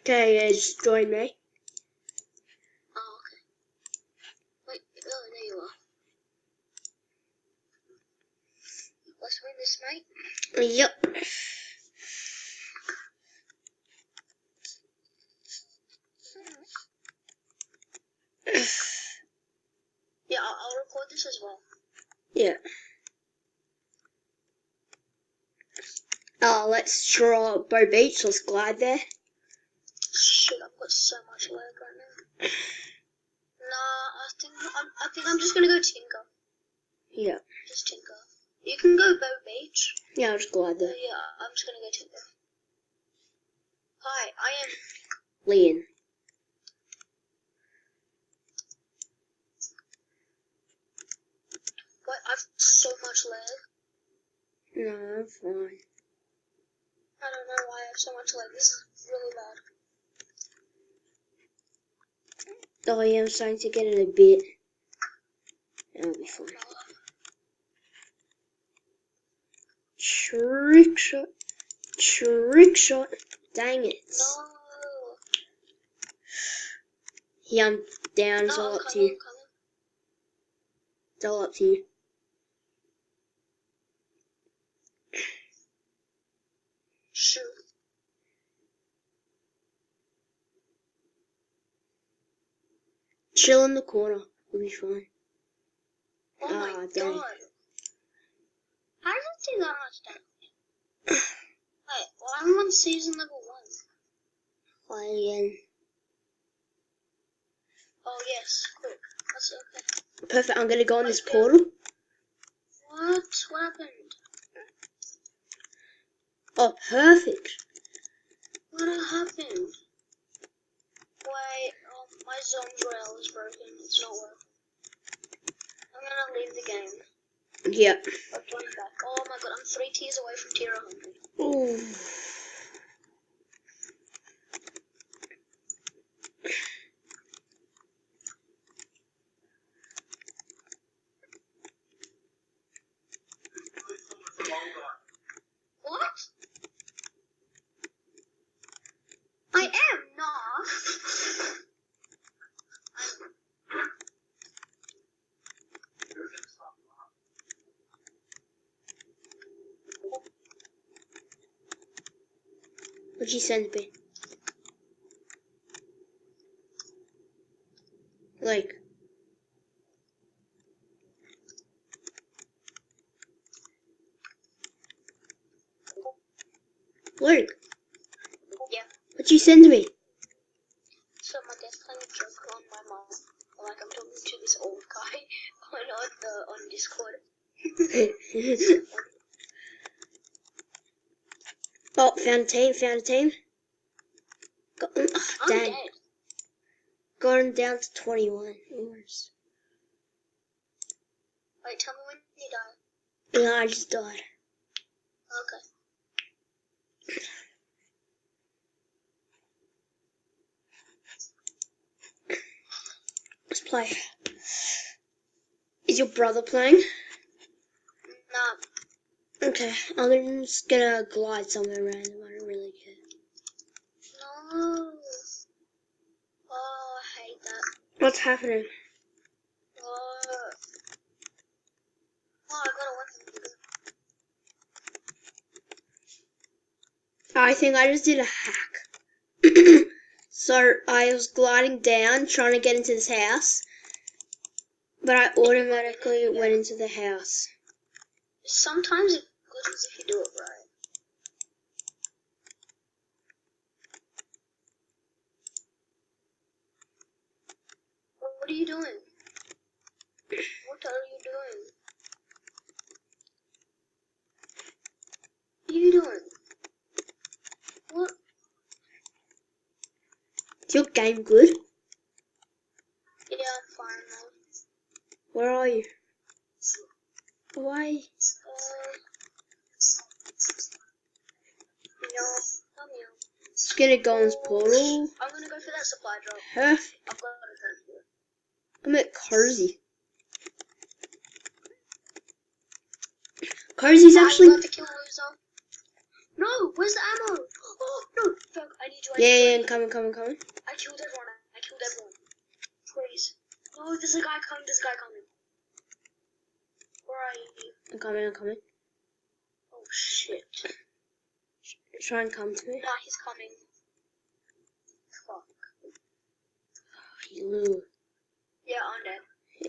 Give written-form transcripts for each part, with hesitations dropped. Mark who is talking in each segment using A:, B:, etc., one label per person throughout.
A: Okay, yeah, just join me.
B: Oh, okay. Wait, oh, there you are. Let's win this, mate.
A: Yep.
B: Yeah, I'll record this as well.
A: Yeah. Let's draw Bow Beach. Let's glide there.
B: Shit, I've got so much lag right now. Nah, I think I'm just gonna go Tinker.
A: Yeah.
B: Just Tinker. You can go Bow Beach.
A: Yeah, I'll just glide there.
B: Yeah, I'm just gonna go Tinker. Hi, I am
A: Leon.
B: What? I've so much lag.
A: No, I'm fine.
B: I don't know why I have so much lag. This is really bad.
A: Oh yeah, I'm starting to get it a bit. That'll be fine. Trick shot. Trick shot. Dang it.
B: No.
A: Yeah, I'm down. It's
B: No,
A: all
B: I'm
A: up to
B: coming,
A: you. It's all up to you.
B: Shoot.
A: Chill in the corner. We'll be fine.
B: Oh my
A: dang.
B: god. How does it do that much damage? Wait, well, I'm on season level 1.
A: Fine again.
B: Oh yes, quick. That's okay.
A: Perfect. I'm gonna go on this portal.
B: What? What happened?
A: Oh, perfect.
B: What happened? Wait, my zombie rail is broken. It's not working. I'm gonna leave the game.
A: Yep.
B: I'll join back. Oh my god, I'm 3 tiers away from tier 100.
A: Ooh.
B: What? I am not.
A: What'd she send me? Like. Luke.
B: Yeah.
A: What'd you send me?
B: So my dad's playing a joke on my mom. Like I'm talking to this old guy on Discord.
A: Oh, found a team. Got them. Oh,
B: I'm
A: dang.
B: dead.
A: Got him down to 21. Almost.
B: Wait, tell me when you die.
A: No, I just died.
B: Okay.
A: Let's play. Is your brother playing?
B: Nah.
A: Okay, I'm just gonna glide somewhere random. I don't really care.
B: No. Oh, I hate that.
A: What's happening?
B: Oh, I got a weapon.
A: I think I just did a hack. So I was gliding down, trying to get into this house, but I automatically went into the house.
B: Sometimes it glitches if you do it right. What are you doing? What are you doing? What are you doing? What?
A: Is your game good?
B: Yeah, I'm fine now.
A: Where are you? Why? Just gonna go on this portal.
B: I'm gonna go for that supply drop.
A: Perfect.
B: I've got to go for it.
A: I'm at Cozy. Cozy's actually.
B: I'm about to kill Loser. No, where's the ammo? Oh, no. Fuck, I need you.
A: Yeah, I'm coming.
B: I killed everyone. Please. No, there's a guy coming. Where are you?
A: I'm coming.
B: Oh, shit.
A: Try and come to me.
B: Nah, he's coming. Fuck.
A: You little.
B: Yeah, I'm dead.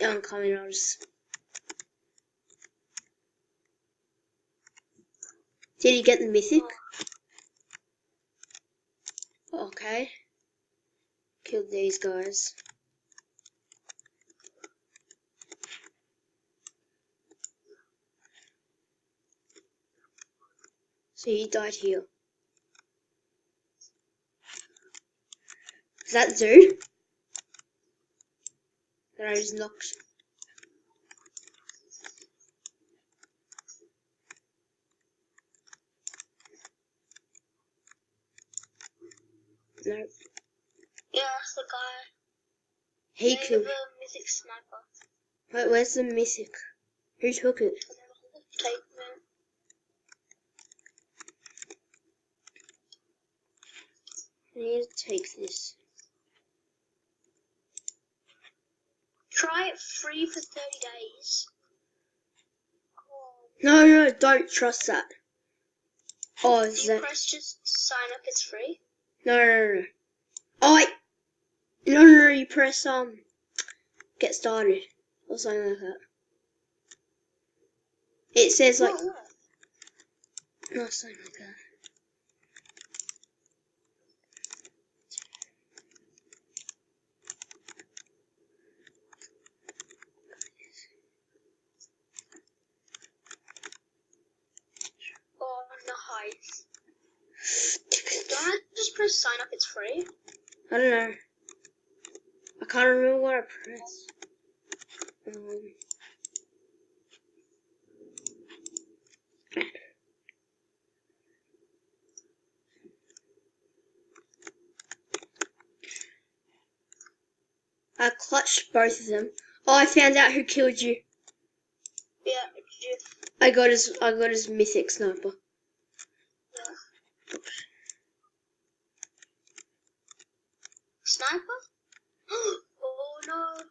A: Yeah, I'm coming. I'll just. Did you get the mythic?
B: Oh.
A: Okay. Killed these guys. So you died here. Is that dude? That I just knocked. No.
B: Yeah, that's the guy.
A: He
B: They
A: killed.
B: have a mythic sniper.
A: Wait, where's the mythic? Who took it?
B: Take me.
A: I need to take this.
B: Try it free for 30 days.
A: No, don't trust that. Oh,
B: Do
A: is
B: you
A: that?
B: press just sign up, it's free?
A: No. Oh, wait. No, you press, get started. Or something like that. It says, like,
B: What?
A: no, something like that.
B: Oh, nice. Don't I just press sign up, it's free?
A: I don't know. I can't remember what I pressed. I clutched both of them. Oh, I found out who killed you.
B: Yeah, you.
A: I got his mythic sniper.
B: Yeah. Sniper? Oh no.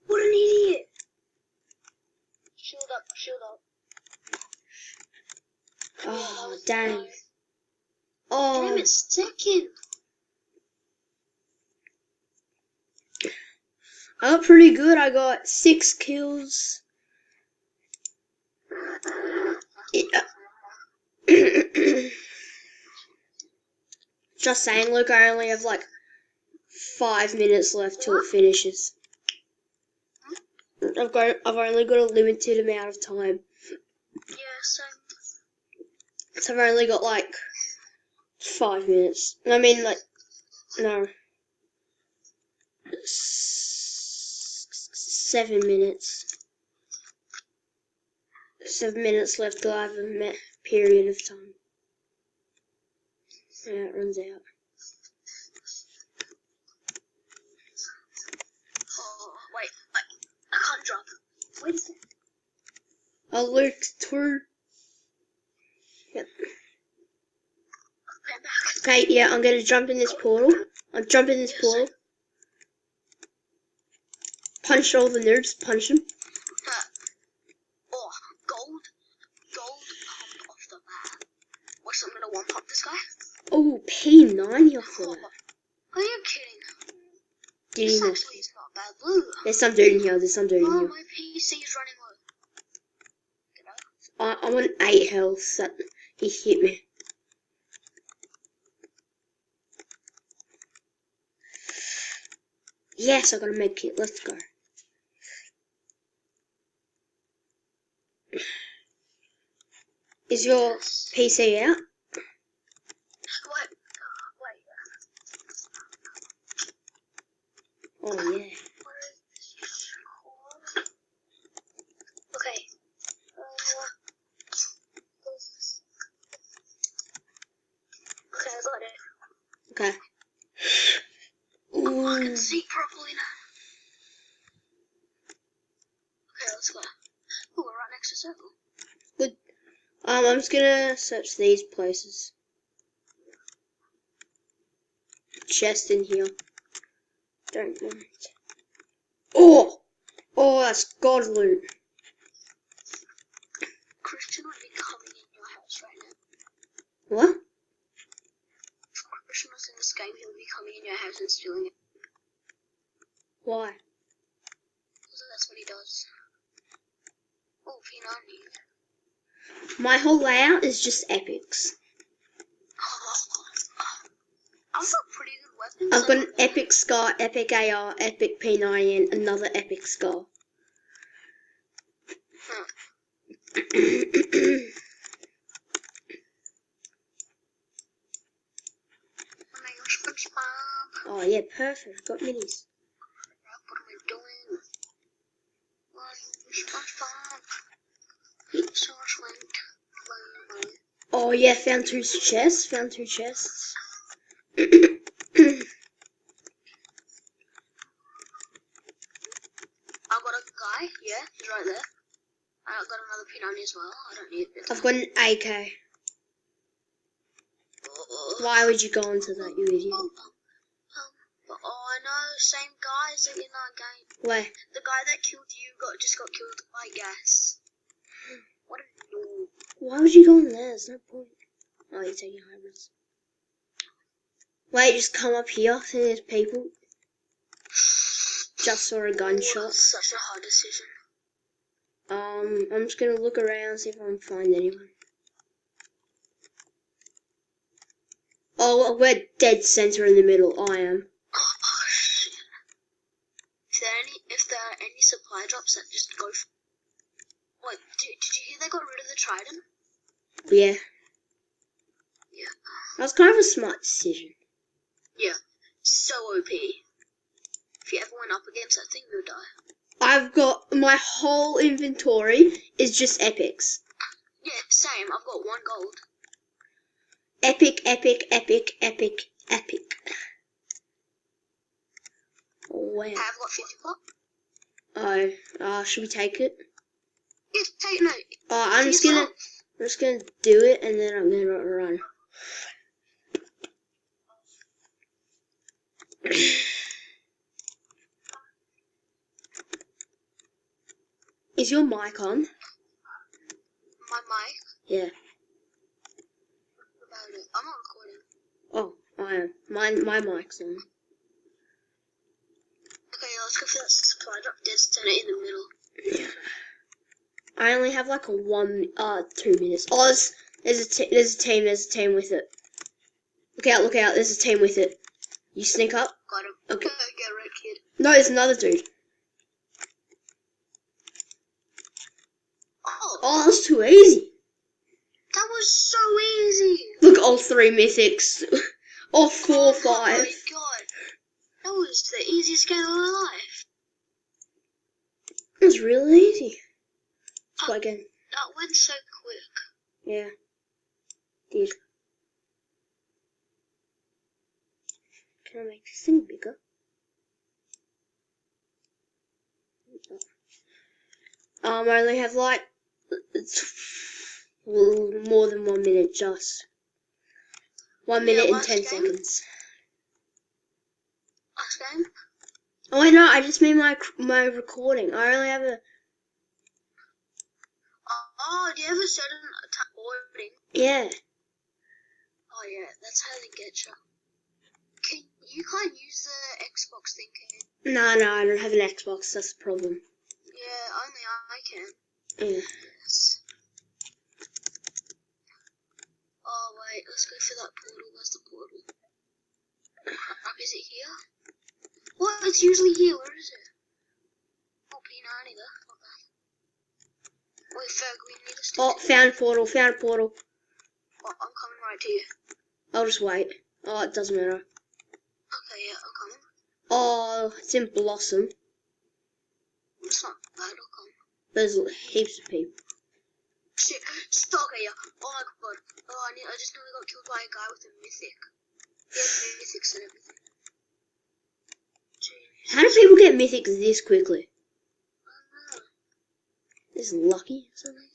B: What an idiot. Shield up.
A: Oh, dang.
B: Damn
A: Oh,
B: it, second.
A: I got pretty good. I got 6 kills. Yeah. Just saying, look, I only have like 5 minutes left till it finishes. I've only got a limited amount of time.
B: Yeah, same.
A: So I've only got like 5 minutes. I mean, like, no. 7 minutes. 7 minutes left till I have a period of time. Yeah, it runs out.
B: Oh, wait. I can't drop. Wait a second.
A: I'll look through. Yep.
B: I'm back.
A: Okay, yeah, I'm gonna jump in this portal. I'll jump in this portal. Punch all the noobs, punch them.
B: Oh, gold pumped off the map. Watch, I'm gonna one pump this guy.
A: Oh, P90 off the
B: Oh,
A: map.
B: are you kidding?
A: Did
B: This
A: you know?
B: actually is not bad. Blue.
A: There's some dude in here,
B: Oh, my PC is running low. Get out.
A: I'm on 8 health. He hit me. Yes, I got a med kit. Let's go. Is your PC out?
B: What? Wait.
A: Oh, yeah.
B: Okay. Okay, I got it.
A: Okay.
B: Oh, I can
A: Ooh.
B: see properly now. Okay, let's go. Oh, we're right next to circle.
A: Good. I'm just gonna search these places. Chest in here. Don't mind. Oh, that's god loot.
B: Christian would be coming in your house right now.
A: What?
B: If Christian was in this game, he would be coming in your house and stealing it.
A: Why?
B: So that's what he does. Oh, P90.
A: My whole layout is just epics.
B: I've got pretty good weapons.
A: I've got an epic scar, epic AR, epic P90, and another epic scar. Oh yeah, perfect. Got minis.
B: What am I doing?
A: Oh yeah, found two chests. Found two chests.
B: I got a guy. Yeah, he's right there. I got another P90 as well. I don't need it.
A: I've got an AK. Why would you go into that, you idiot?
B: Oh, I know. Same guys in that game.
A: Where?
B: The guy that killed you just got killed by gas. What a noob.
A: Why would you go in there? There's no point. Oh, you're taking hybrids. Wait, just come up here. See, there's people. Just saw a gunshot.
B: Such a hard decision.
A: I'm just gonna look around, see if I can find anyone. Oh, we're dead center in the middle. I am.
B: Oh shit. If there are any supply drops that just go. Wait, did you hear they got rid of the Trident?
A: Yeah.
B: Yeah.
A: That was kind of a smart decision.
B: Yeah. So OP. If you ever went up against that thing, you'll die.
A: I've got my whole inventory is just epics.
B: Yeah, same. I've got 1 gold.
A: Epic, epic, epic, epic, epic. Wow.
B: I've got 50 pop.
A: Oh, should we take it?
B: Yeah, take no.
A: I'm just gonna do it and then I'm gonna run. Is your mic on?
B: My mic?
A: Yeah.
B: About it. I'm not recording.
A: Oh, I am. My mic's on.
B: Okay, let's go for that supply drop. Just turn it in the middle.
A: Yeah. I only have like 2 minutes. Oh, there's a team with it. Look out, there's a team with it. You sneak up.
B: Got him.
A: Okay.
B: Get right, kid.
A: No, there's another dude. Oh, that was too easy.
B: That was so easy.
A: Look, all 3 mythics. All 4, 5.
B: Oh my god. That was the easiest game of my life.
A: It was really easy. Try again.
B: That went so quick.
A: Yeah. Did. Can I make this thing bigger? I only have like more than 1 minute, just 1 minute and 10 seconds.
B: Last game?
A: Oh, I know. I just made my recording. I only have a.
B: Oh, do you have a certain type boarding?
A: Yeah.
B: Oh yeah, that's how they get you. You can't use the Xbox thing, can you?
A: No, I don't have an Xbox. That's the problem.
B: Yeah, only I can.
A: Yeah.
B: Yes. Oh wait, let's go for that portal. Where's the portal? Is it here? What? It's usually here. Where is it? Oh, P90 there. Not bad. Wait, Ferg, we need to stick.
A: Oh, found a portal. Found a portal.
B: Oh, I'm coming right to you.
A: I'll just wait. Oh, it doesn't matter.
B: Okay, yeah, I'm coming.
A: Oh, it's in Blossom.
B: It's not bad. I'll come.
A: There's heaps of people.
B: Shit, stalker, yeah. Oh my god. Oh, I just nearly got killed by a guy with a mythic. He has mythics and everything. Jeez.
A: How do people get mythics this quickly?
B: I don't know.
A: Is it lucky or something?